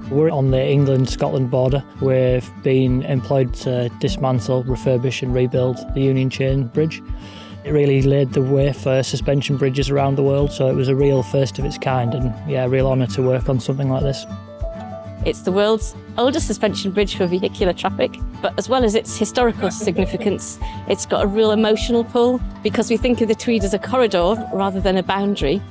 We're on the England-Scotland border. We've been employed to dismantle, refurbish and rebuild the Union Chain Bridge. It really laid the way for suspension bridges around the world, so it was a real first of its kind, and yeah, a real honour to work on something like this. It's the world's oldest suspension bridge for vehicular traffic, but as well as its historical significance, it's got a real emotional pull because we think of the Tweed as a corridor rather than a boundary.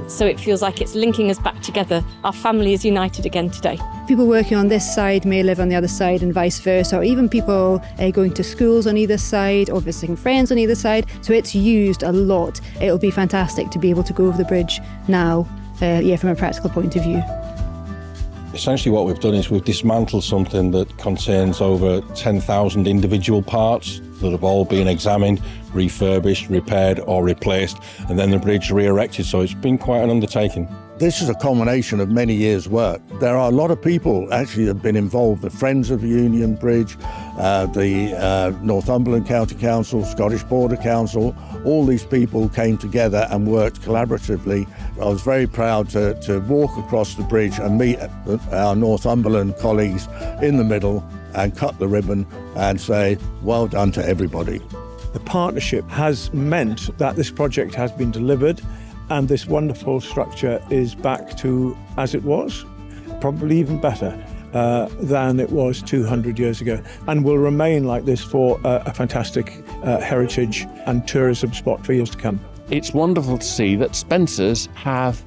So it feels like it's linking us back together. Our family is united again today. People working on this side may live on the other side and vice versa, or even people going to schools on either side or visiting friends on either side. So it's used a lot. It'll be fantastic to be able to go over the bridge now, from a practical point of view. Essentially what we've done is we've dismantled something that contains over 10,000 individual parts that have all been examined, refurbished, repaired or replaced, and then the bridge re-erected, so it's been quite an undertaking. This is a culmination of many years' work. There are a lot of people actually that have been involved, the Friends of the Union Bridge, the Northumberland County Council, Scottish Border Council. All these people came together and worked collaboratively. I was very proud to walk across the bridge and meet our Northumberland colleagues in the middle and cut the ribbon and say, well done to everybody. The partnership has meant that this project has been delivered and this wonderful structure is back to as it was, probably even better than it was 200 years ago, and will remain like this for a fantastic heritage and tourism spot for years to come. It's wonderful to see that Spencers have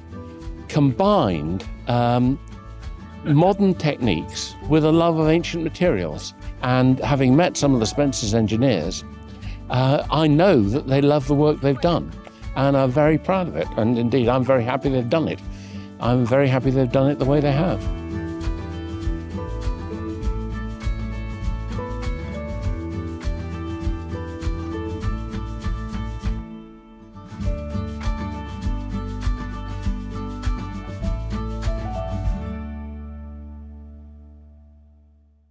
combined modern techniques with a love of ancient materials. And having met some of the Spencers engineers, I know that they love the work they've done and are very proud of it. And indeed, I'm very happy they've done it. I'm very happy they've done it the way they have.